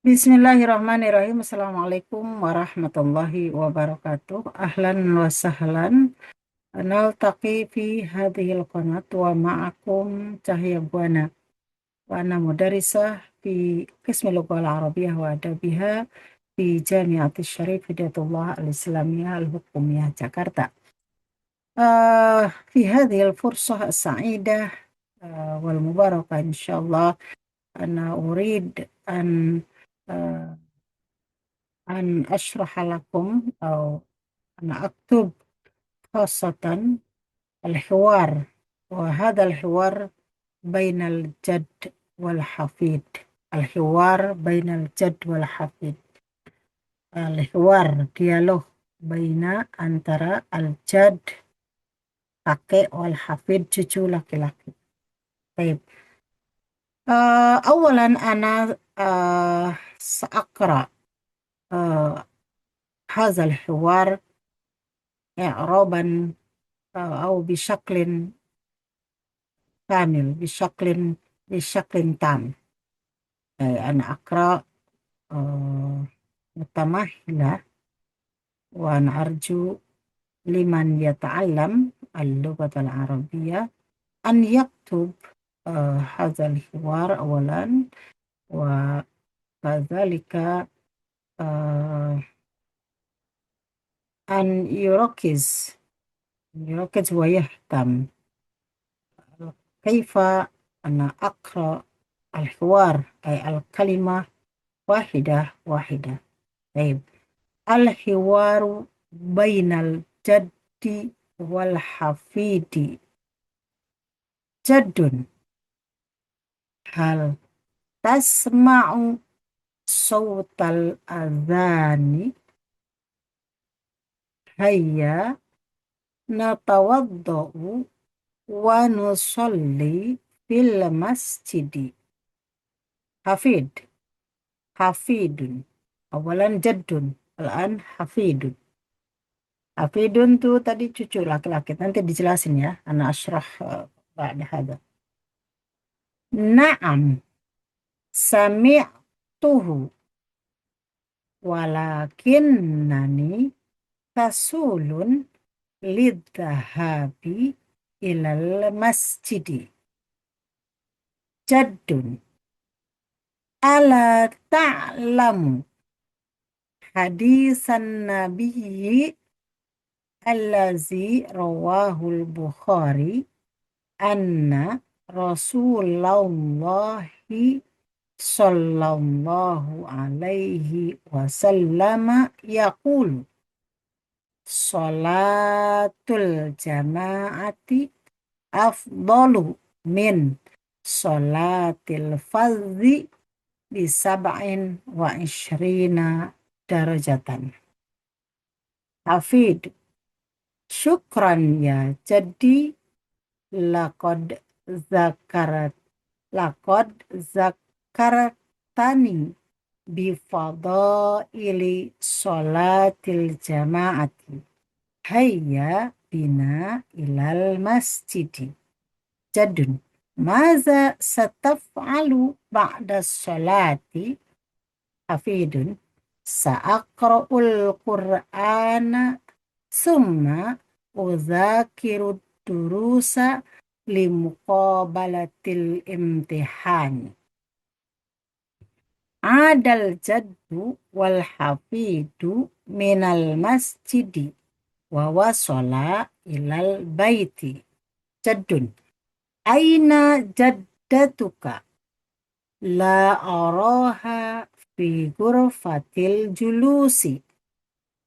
Bismillahirrahmanirrahim. Assalamualaikum warahmatullahi wabarakatuh. Ahlan wa sahlan. Naltaqi fi hadhil qanat wa ma'akum Cahaya Buana. Wa ana mudarrisah fi qismi lughal arabiyyah wa adabiha fi Jami'atis Syarif Hidayatullah Al-Islamiyah Al-Hukumiyah Jakarta. Fi hadhil fursah as-sa'idah wal mubarakah insyaallah ana urid an أن أشرح لكم أو أنا أكتب خاصة الحوار، وهذا الحوار بين الجد والحفيد. الحوار بين الجد والحفيد. الحوار dialog baina antara al-jad kakek wal hafid cucu laki-laki. Baik. أولا أنا سأقرأ هذا الحوار إعرابا أو بشكل كامل، بشكل تام. أنا أقرأ متمهلة، وأنا أرجو لمن يتعلم اللغة العربية أن يكتب هذا الحوار أولا، وكذلك أن يركز ويهتم كيف أنا أقرأ الحوار، أي الكلمة واحدة واحدة. طيب، الحوار بين الجد والحفيد. جد: هل تسمع صوت الأذان؟ هيا نتوضأ ونصلي في المسجد. حفيد: حفيد. أولا جد، الآن حفيد. Hafidun tuh tadi cucu laki-laki. Nanti dijelasin ya. Ana asyrah ba'da hada. Naam, sami'tuhu walakinnani tasulun lidhahabi ilal masjidi. Jaddun: ala ta'lamu hadisan nabiyyi allazi rawahul Bukhari anna Rasulullahi sallallahu alaihi wasallam yaqulu salatul jama'ati afdalu min salatil fardhi bisab'in wa ishrina darajatan. Hafid: syukran ya jadi laqad zakarat laqad zakartani bifadaili sholatil jama'ati. Hayya bina ilal masjidi. Jadun: maza sataf'alu ba'da sholati? Hafidun: sa'aqra'ul qur'ana summa udzakiru durusa limuqabalatil imtihani. Adal jaddu wal hafidu minal masjidi wa wasala ilal baiti. Jaddun: aina jaddatuka? La araha fi ghurfatil julusi.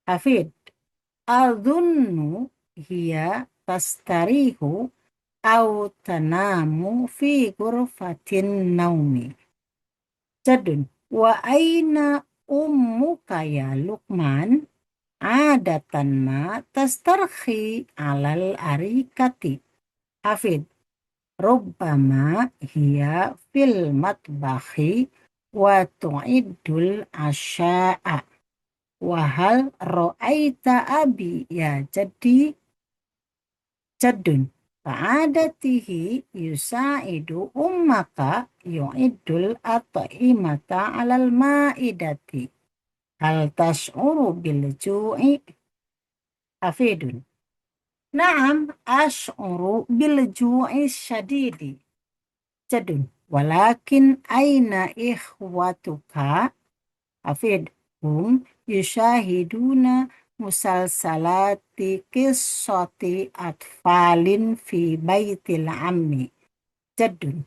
Hafid: adhunnu hiya tastarihu au tanamu fi ghurfatin naumi. Jadun: wa aina ummuka ya Luqman? Adatan ma tastarhi alal arikati. Hafid: rubbama hiya fil matbahi wa tu'iddul asya'a. Wahal ro'aita abi ya jadi? Jaddun: ka'adatihi yusa'idu ummaka yu'iddul at'imata 'alal ma'idati. Hal tash'uru bil ju'i hafidun. Na'am, ash'uru bil ju'i syadidi. Jadun. Walakin aina ikhwatuka hafid hum yushahiduna musalsalati qissati atfalin fi baitil ammi. Jadun.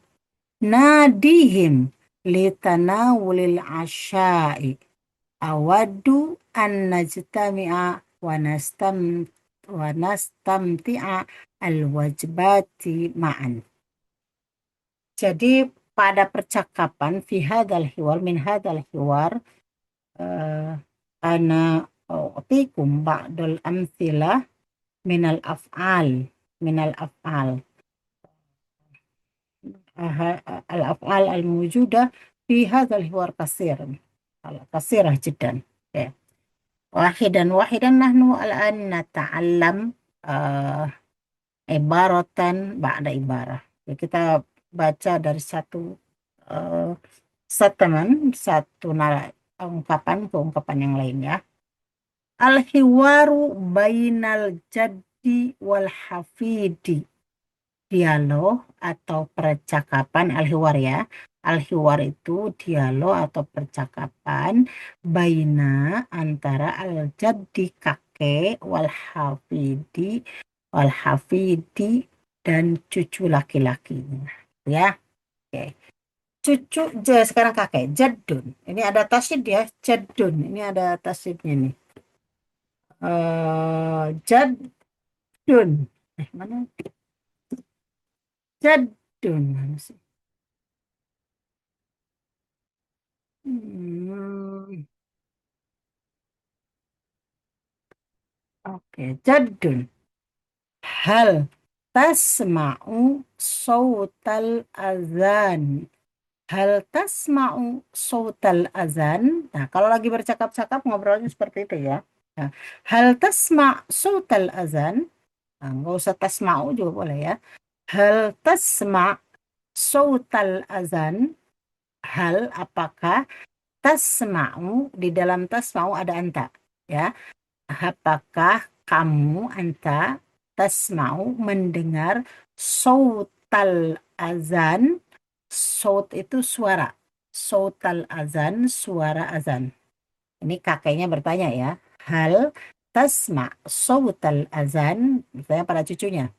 Nadihim litanawulil asyai. Awaddu an najtami'a wa nastamti'a al-wajibati ma'an. Jadi pada percakapan fi hadzal hiwar min hadzal hiwar ana utikum ba'dul amthilah minal af'al minal af'al al-af'al al-mawjuda fi hadzal hiwar kasirah jiddan. Okay. Wahidan nahnu al-an nata'allam ibaratan ba'da ibarah. Ya, kita baca dari satu statement, satu ungkapan ke ungkapan yang lain ya. Al-hiwaru bainal jaddi wal hafidi. Dialog atau percakapan al-hiwar ya. Al-hiwar itu dialog atau percakapan baina antara al-jaddi kakek wal hafidi dan cucu laki-lakinya ya. Oke. Cucu sekarang kakek jadun. Ini ada tasydid ya, jadun. Ini ada tasydidnya nih. Jadun. Mana? Jadun. Mana sih? Oke, jadun. Hal tasma'u sautal azan. Hal tasma'u sautal azan. Nah, kalau lagi bercakap-cakap ngobrolnya seperti itu ya. Nah, hal tasma' sautal azan. Nah, nggak usah tasma'u juga boleh ya. Hal tasma' sautal azan. Hal apakah tasma'u di dalam tasma'u ada anta ya. Apakah kamu anta tasma'u mendengar sautal azan? Saut itu suara. Sautal azan, suara azan. Ini kakeknya bertanya ya. Hal tasma' sautal azan? Bertanya pada cucunya.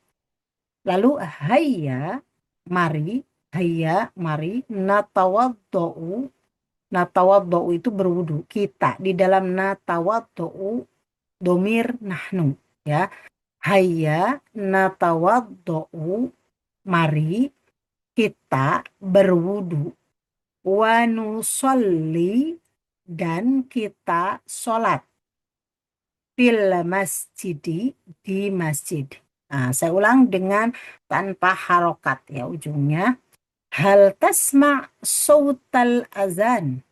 Lalu mari natawaddo'u. Natawaddo'u itu berwudu. Kita di dalam natawaddo'u domir nahnu ya. Hayya natawaddo'u, mari kita berwudu, wa nusolli, dan kita sholat, fil masjidi, di masjid. Nah, saya ulang dengan tanpa harokat ya ujungnya. Hal tasma' sautal azan?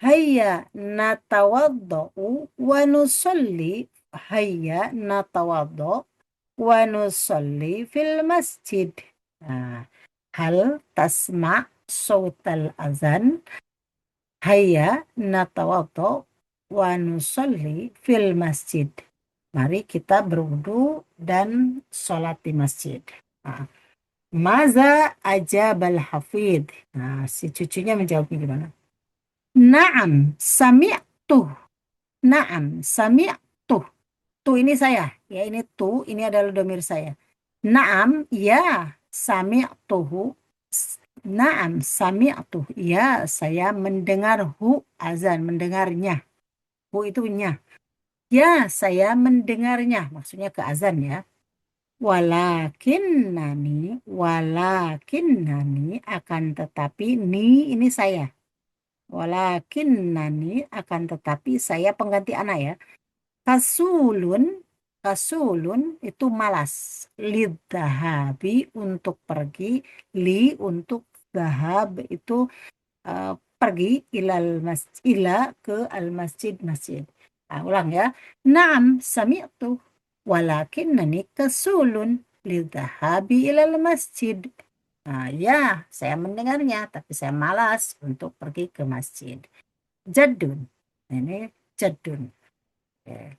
Hayya natawaddo'u wa nusolli. Hayya natawaddo' wa nusolli fil masjid. Nah, hal tasma' sautal azan? Hayya natawaddo wa nusolli fil masjid. Mari kita berwudu dan sholat di masjid. Nah, maza ajabal hafid. Nah, si cucunya menjawabnya gimana? Naam sami'tuh. Naam sami'tuh. Tu ini saya. Ya, ini tu, ini adalah domir saya. Naam, ya, sami'tuhu. Naam, sami'tuh. Ya, saya mendengar azan, mendengarnya. Hu itu nya. Ya, saya mendengarnya. Maksudnya ke azan ya. Walakinnani akan tetapi ini saya. Walakinnani akan tetapi saya pengganti anak ya. Kasulun, kasulun itu malas. Lidhahabi untuk pergi, li untuk dahab itu pergi ila ke al masjid masjid. Ulang ya. Naam sami'tu walakinnani kasulun lidhahabi ilal masjid. Nah, ya, saya mendengarnya, tapi saya malas untuk pergi ke masjid. Jadun. Ini jadun. Oke.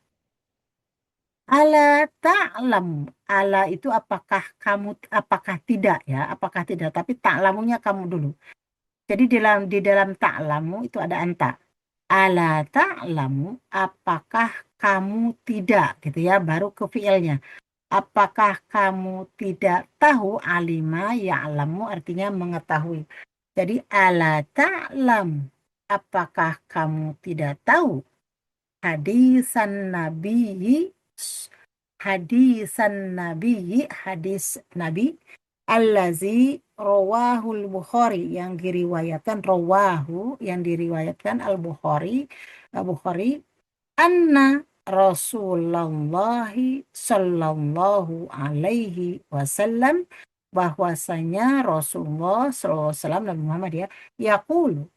Ala ta'lam. Ala itu apakah kamu, apakah tidak ya? Apakah tidak? Tapi ta'lamunya kamu dulu. Jadi di dalam ta'lamu itu ada anta. Ala ta'lamu, apakah kamu tidak gitu ya, baru ke fiilnya. Apakah kamu tidak tahu alima ya'lamu artinya mengetahui. Jadi ala ta'lam, apakah kamu tidak tahu hadisan nabi, hadis nabi allazi rawahul Bukhari yang diriwayatkan al-Bukhari anna Rasulullah sallallahu alaihi wasallam, bahwasanya Rasulullah sallallahu alaihi wasallam Nabi Muhammad ya, yaqulu,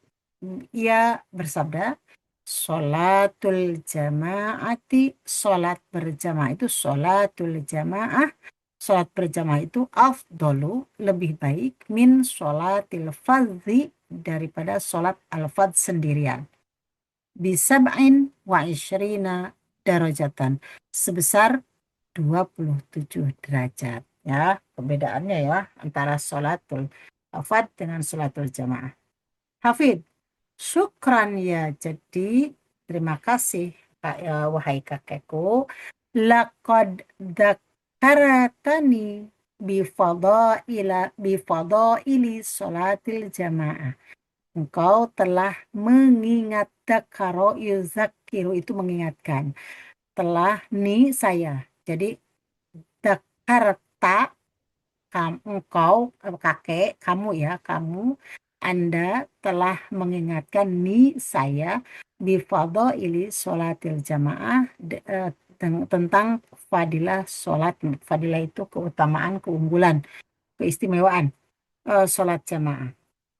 ia bersabda, sholatul jamaati, sholat berjamaah itu sholat berjamaah itu afdolu, lebih baik, min sholatil fadzi, daripada sholat al-fadz sendirian, bisab'in wa isyrina darajatan, sebesar 27 derajat. Ya, perbedaannya ya antara sholatul fadz dengan sholatul jamaah. Hafid, syukran ya, jadi terima kasih wahai kakekku. Laqad dzakartani bifadaili sholatil jamaah. Engkau telah mengingat, dakaro yuzakiru itu mengingatkan, telah ni saya. Jadi dakarta, engkau, kakek, kamu ya, Anda telah mengingatkan ni saya bifadaili sholatil jamaah, tentang fadilah sholat. Fadilah itu keutamaan, keunggulan, keistimewaan sholat jamaah.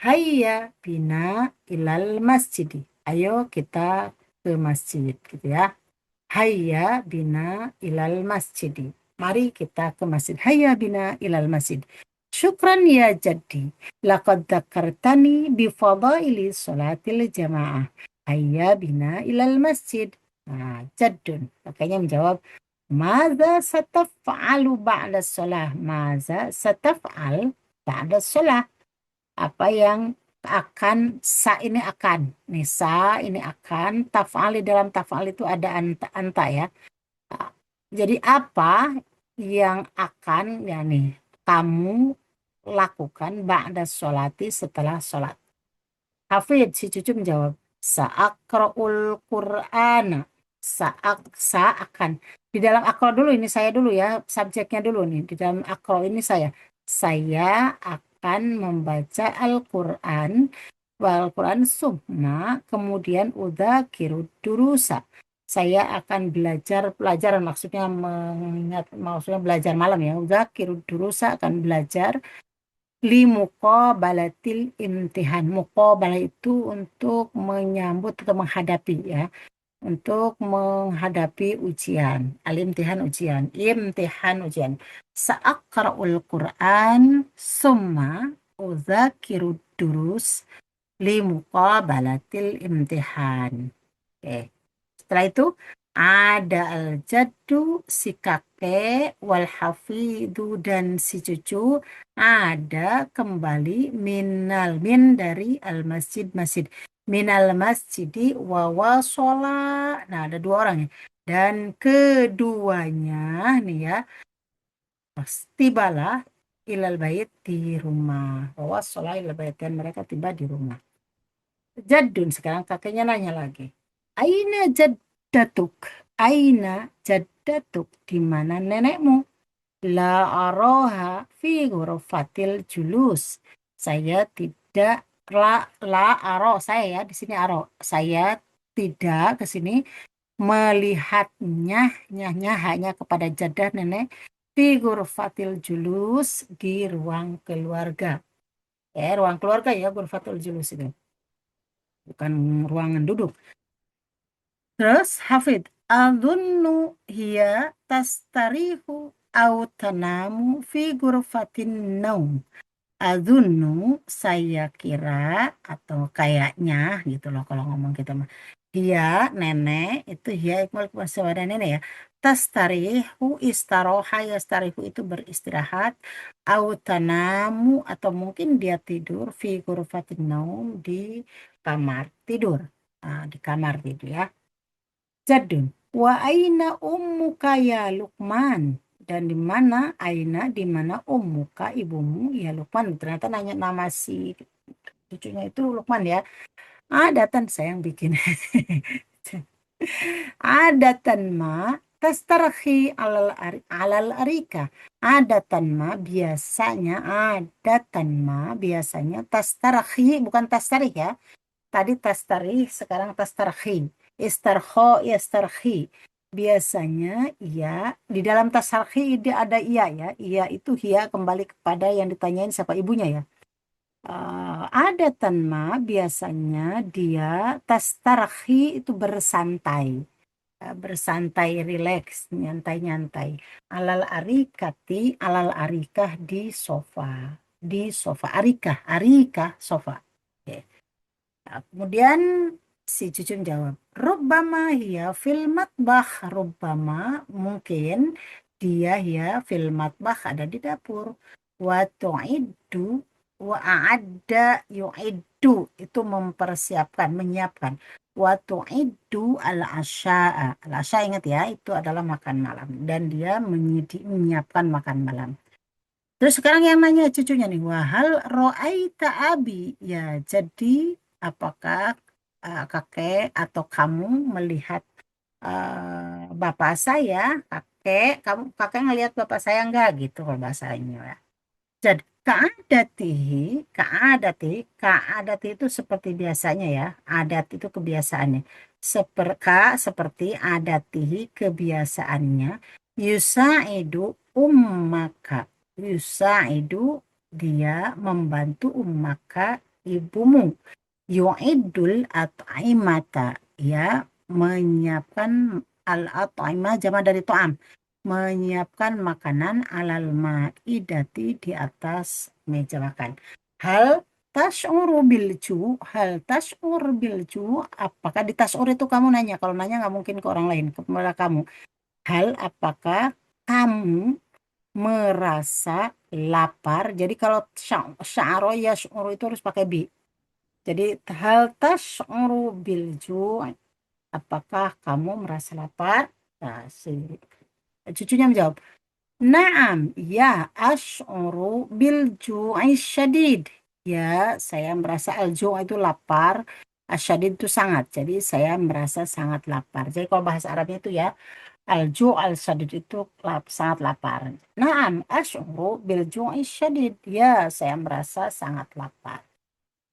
Hayya bina ilal masjidi. Ayo kita ke masjid gitu ya. Hayya bina ilal masjidi. Mari kita ke masjid. Hayya bina ilal masjid. Syukran ya jaddi. Laqad dzakartani bifadaili sholatil jamaah. Hayya bina ilal masjid. Nah, jaddun. Makanya menjawab, Maza sataf'alu ba'da sholah. Maza sataf'al ba'da sholah. Apa yang akan, sa ini akan. Nih, sa ini akan. Taf'al, di dalam taf'al itu ada anta ya. Jadi apa yang akan, ya nih, kamu lakukan ba'da sholati, setelah sholat. Hafid, si cucu menjawab, sa'akra'ul Qur'ana. Sa akan. Di dalam akro dulu, ini saya dulu ya, subjeknya dulu nih. Di dalam akro ini saya akan membaca Al-Quran, wal-Quran summa, kemudian udzakiru durusa. Saya akan belajar pelajaran, maksudnya mengingat, maksudnya belajar malam ya. Udzakiru durusa, akan belajar limuqabalatil imtihan. Muqabalah itu untuk menyambut atau menghadapi ya, untuk menghadapi ujian. Al-imtihan ujian, imtihan ujian. Sa'aqra'ul Qur'an summa udzakiru durus limuqabalatil imtihan. Oke. Setelah itu ada al-jaddu, si kakek, wal hafidu, dan si cucu, ada kembali min dari al masjid, masjid, minal masjidi wa wasola. Nah, ada dua orang ya. Dan keduanya nih ya, tibalah ilal bait, di rumah. Wa wasola ilal bait, dan mereka tiba di rumah. Jadun, sekarang kakeknya nanya lagi. Aina jaddatuk? Aina jaddatuk? Di mana nenekmu? La aroha fi ghurfatil julus. Saya tidak, la aro, saya ya di sini aro. Saya tidak ke sini melihatnya, nyahnya hanya kepada jadah nenek, fi ghurfatil julus, di ruang keluarga. Ruang keluarga ya, ghurfatul julus itu. Bukan ruangan duduk. Terus Hafid, adunnu hiya tastarihu au tanamu fi ghurfatin naum. Azunnu, saya kira atau kayaknya gitu loh kalau ngomong gitu mah. Dia nenek itu ya ikhmal waspada nenek ya. Tastarihu istaroha yastarihu itu beristirahat. Au tanamu atau mungkin dia tidur fi ghurfatin naum di kamar tidur. Di kamar tidur ya. Jadun. Wa aina ummuka ya Luqman? Dan di mana aina di mana ummuka ibumu ya Luqman. Ternyata nanya nama si cucunya itu Luqman ya. Adatan saya yang bikin. Adatan ma tastarhi alal arika. Adatan ma biasanya adatan ma biasanya tastarhi bukan tastarih ya. Tadi tastarih, sekarang tastarhi. Istarho, istarhi. Biasanya ya, di dalam tastarhi dia ada iya ya. Iya itu ya kembali kepada yang ditanyain siapa ibunya ya. Ada tanma biasanya dia tastarhi itu bersantai. Bersantai, rileks, nyantai-nyantai. Alal arikah di sofa. Di sofa. Arikah, sofa. Oke. Nah, kemudian si Cucun jawab, Rubbama ya fil matbah. Rubbama mungkin dia ya fil matbah ada di dapur. Wa tu'iddu wa a'adda yu'iddu itu mempersiapkan, menyiapkan. Wa tu'iddu al-asya'a. Al-asya ingat ya, itu adalah makan malam dan dia menyiapkan makan malam. Terus sekarang yang nanya cucunya nih, wahal ro'aita abi? Ya, jadi apakah kakek atau kamu melihat bapak saya? Kakek ngelihat bapak saya enggak gitu kalau bahasanya ya. Jadi kaadati itu seperti biasanya ya. Adat itu kebiasaannya. Seperti adatihi kebiasaannya. Yusaidu ummaka. Yusaidu dia membantu ummaka ibumu. Yu'idul at'imata ya menyiapkan al-at'imah jama dari to'am menyiapkan makanan alal ma'idati di atas meja makan. Hal hal tash'ur bilju, apakah di tash'ur itu kamu nanya, kalau nanya nggak mungkin ke orang lain, kepada kamu. Hal apakah kamu merasa lapar? Jadi kalau sya'ro ya sya'ro itu harus pakai bi. Jadi hal tash'uru bilju, apakah kamu merasa lapar? Nah, si cucunya menjawab, Naam, ya asy'uru bil ju'i syadid. Ya, saya merasa al-ju' itu lapar, asyadid itu sangat. Jadi saya merasa sangat lapar. Jadi kalau bahasa Arabnya itu ya, al-ju' al-syadid itu sangat lapar. Naam, asy'uru bil ju'i syadid. Ya, saya merasa sangat lapar.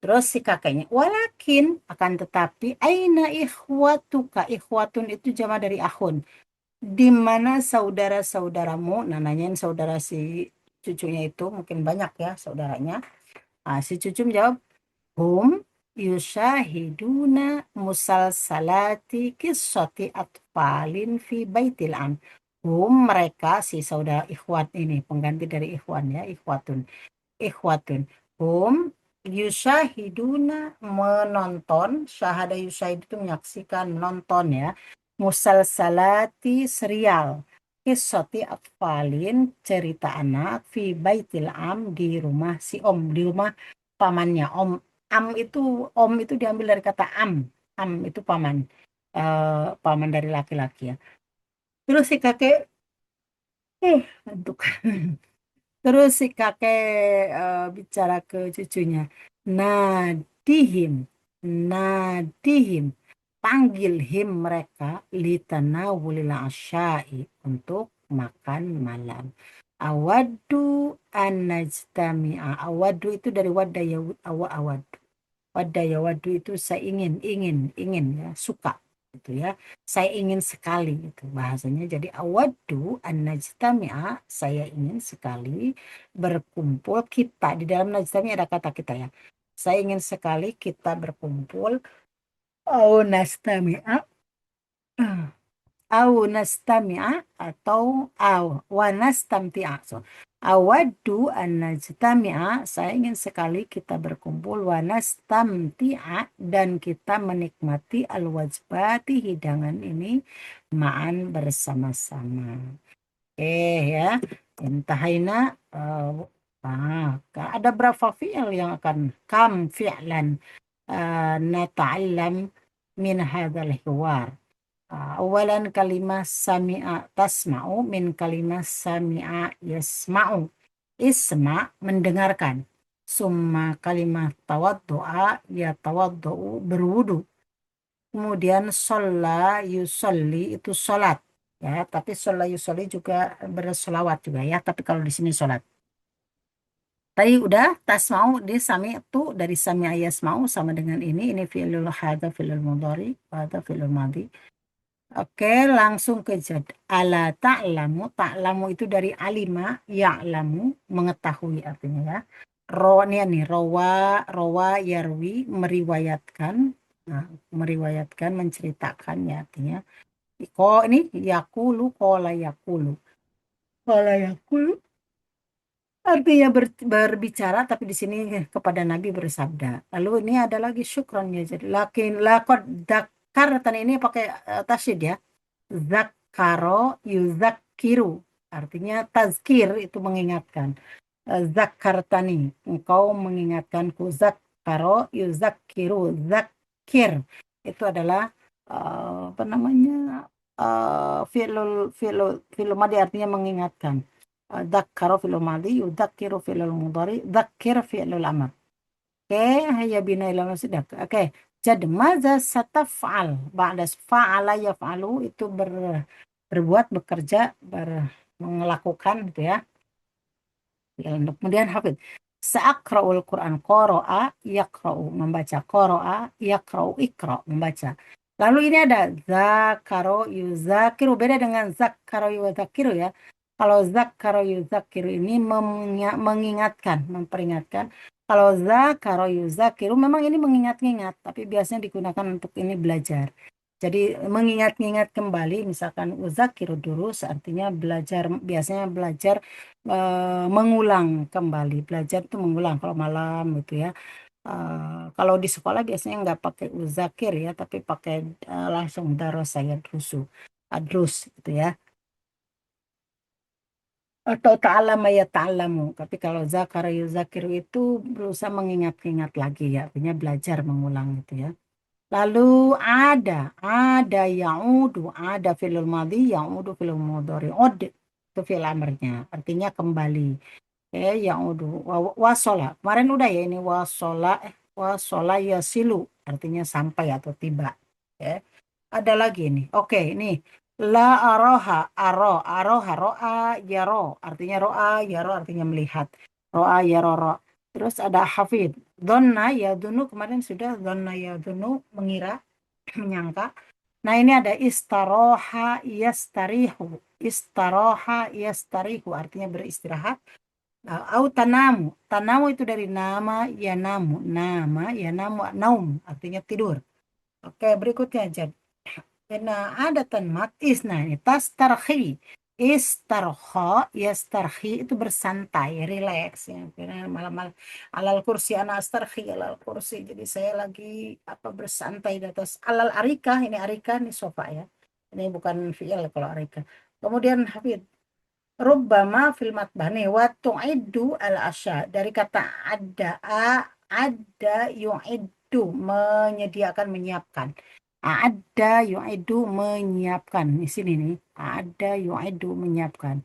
Terus si kakeknya, walakin akan tetapi aina ikhwatuka. Ikhwatun itu jama dari akhun. Di mana saudara-saudaramu, nah nanyain saudara si cucunya itu mungkin banyak ya saudaranya. Si cucu menjawab, hum yushahiduna musalsalati kisati atfalin fi baitil am. Mereka si saudara ikhwat ini pengganti dari ikhwan ya, ikhwatun hum yusyahiduna menonton, syahada yusyahid itu menyaksikan, menonton ya, musalsalati serial, kisoti atfalin cerita anak, fi baitil am di rumah si om, di rumah pamannya om. Om itu diambil dari kata am itu paman, paman dari laki-laki ya. Terus si kakek aduh. Terus si kakek bicara ke cucunya. Nadihim, nadihim, panggil him mereka litanawulil asyai untuk makan malam. Awadu an-najtami'a. Awadu itu dari wadaya awadu. Wadaya wadu itu saya ingin ya, suka gitu ya. Saya ingin sekali itu bahasanya. Jadi awadu an-najtami'a, saya ingin sekali berkumpul kita. Di dalam najtami ada kata kita ya. Saya ingin sekali kita berkumpul. Oh, najtami'a. au nastami'a atau au wa nastamti'a. So, awaddu an najtami'a, saya ingin sekali kita berkumpul wa nastamti'a dan kita menikmati al-wajbati hidangan ini ma'an bersama-sama. Ya, intahaina ada berapa fi'il yang akan kam fi'lan nata'allam min hadzal hiwar. Awalan kalimah sami'a tasma'u min kalimah sami'a yasma'u. Isma mendengarkan. Summa kalimah tawaddu'a ya tawaddu'u berwudu. Kemudian sholla yusolli itu sholat. Ya, tapi sholla yusolli juga bersolawat juga ya. Tapi kalau di sini sholat. Tadi udah tasma'u di sami itu dari sami ayas mau sama dengan ini. Ini fi'lul hadza fi'lul mudhari, hadza fi'lul madhi. Oke, langsung ke jad. Ala ta'lamu, ta'lamu itu dari alima, ya'lamu, mengetahui artinya ya. Nih, rawa yarwi, meriwayatkan. Nah, meriwayatkan, menceritakan ya artinya. Ini yakulu, kola yakulu. Kola yakulu artinya berbicara, tapi di sini kepada Nabi bersabda. Lalu ini ada lagi syukran ya. Jadi lakin lakot dakar tadi ini pakai tasydid ya. Zakaro yuzakiru. Artinya tazkir itu mengingatkan. Zakartani. Engkau mengingatkanku. Zakaro yuzakiru. Zakir. Itu adalah apa namanya? Fi'lul madi artinya mengingatkan. Dzakkara fi'lul madi, yudzakiru fi'lul mudhari, dzakir fi'lul amr. Oke, hayya bina ila masidak. Oke, jadi maza sataf'al ba'da fa'ala yaf'alu itu berbuat, bekerja, melakukan gitu ya. Kemudian hafid. Sa'akra'ul Quran qara'a yaqra'u membaca, qara'a yaqra'u ikra membaca. Lalu ini ada zakaro yuzakiru beda dengan zakaro yuzakiru ya. Kalau zakaro yuzakiru ini mengingatkan, memperingatkan. Kalau zakaro yuzakiru memang ini mengingat-ingat, tapi biasanya digunakan untuk ini belajar. Jadi mengingat-ingat kembali, misalkan uzakiru durus artinya belajar, biasanya belajar mengulang kembali. Belajar itu mengulang kalau malam gitu ya. Kalau di sekolah biasanya nggak pakai uzakir ya, tapi pakai langsung darosa ya drusu, adrus gitu ya. Atau ta'alama ya ta'alamu. Tapi kalau zakara yuzakiru itu berusaha mengingat-ingat lagi ya, artinya belajar mengulang gitu ya. Lalu ada ya'udu, ada filul madhi, ya'udu filul mudhari. Itu fil amrnya, artinya kembali. Ya'udu, wasola. Kemarin udah ya ini wasola yasilu, artinya sampai atau tiba. Ya. Ada lagi nih. Oke, ini la aroha, aroha, ro'a, yaro. Artinya ro'a, yaro artinya melihat. Ro'a, yaro, ro. Terus ada hafid. Donna ya dunu kemarin sudah donna ya dunu mengira, menyangka. Nah ini ada istaroha yastarihu. Istaroha yastarihu artinya beristirahat. Au tanamu. Tanamu itu dari nama yanamu. Nama yanamu naum artinya tidur. Oke, berikutnya jadi. Nah, ada tanmat isna ini tastarhi. Istarho, yastarhi itu bersantai, relax ya. Karena malam-malam alal kursi ana astarhi alal kursi. Jadi saya lagi apa bersantai di atas alal arika, ini arika ini sofa ya. Ini bukan fi'il kalau arika. Kemudian hafid Rubbama fil matbani wa tu'iddu al asya dari kata ada yu'iddu menyediakan menyiapkan. Ada yu'iddu menyiapkan di sini nih. Ada yu'iddu menyiapkan.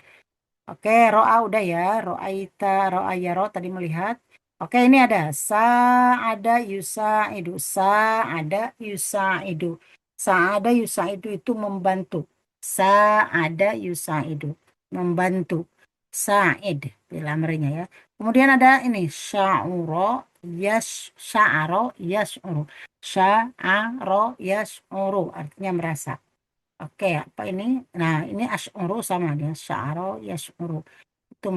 Oke, ro'a udah ya. Ro'aita ro'a yaro tadi melihat. Oke, ini ada ada yusa'idu. Yusa'idu. Ada yusa'idu itu membantu. Ada yusa'idu membantu. Sa'id bilamrinya ya. Kemudian ada ini sya'aro yas'uru. Sya'aro yas'uru artinya merasa. Oke, apa ini? Nah, ini asy'uru sama dia. Sya'aro yas'uru. Itu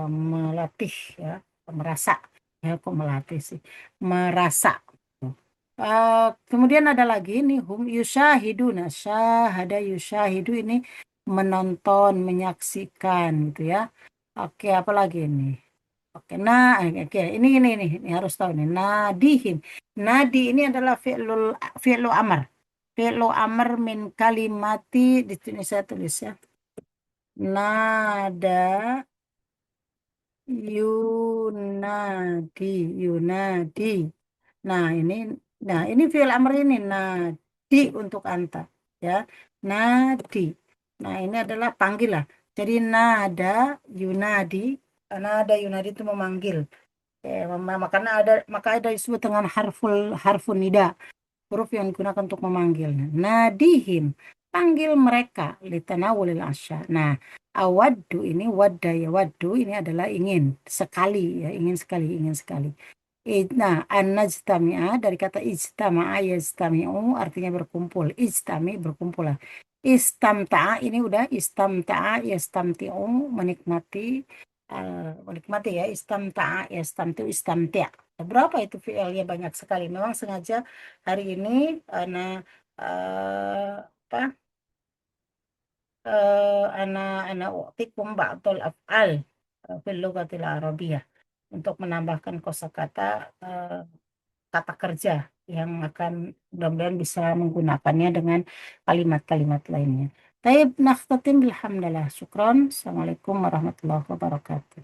melatih ya, merasa. Ya, kok melatih sih? Merasa. Kemudian ada lagi nih hum yusyahiduna, syahada yusyahidu ini menonton, menyaksikan gitu ya. Oke, apa lagi ini? Oke, nah, oke, ini harus tahu nih. Nadihim. Nadi ini adalah fi'lu amar. Fi'lu amar min kalimati, di sini saya tulis ya. Nada Yunadi, Yunadi. Nah, ini fi'il amr ini nadi untuk anta, ya. Nadi. Nah, ini adalah panggil lah. Jadi Yunadi, nada Yunadi itu memanggil. Maka ada disebut dengan harfun nida, huruf yang digunakan untuk memanggilnya. Nadihim, panggil mereka litanawulil asya. Nah, awaddu ini wadda ya waddu ini adalah ingin sekali ya, ingin sekali, ingin sekali. Nah, an-najtami'a dari kata ijtama'a yajtami'u artinya berkumpul. Ijtami berkumpul lah. Istamta'a ini udah istamta'a yastamti'u menikmati, menikmati ya, istamta'a yastamti'u istamti'. Berapa itu fi'ilnya banyak sekali. Memang sengaja hari ini ana apa ana ana uktikum ba'dul af'al fil lughatil arabiyyah untuk menambahkan kosakata eh, kata kerja yang akan mudah-mudahan bisa menggunakannya dengan kalimat-kalimat lainnya. Taib nakhtatim bilhamdalillah. Syukron. Assalamualaikum warahmatullahi wabarakatuh.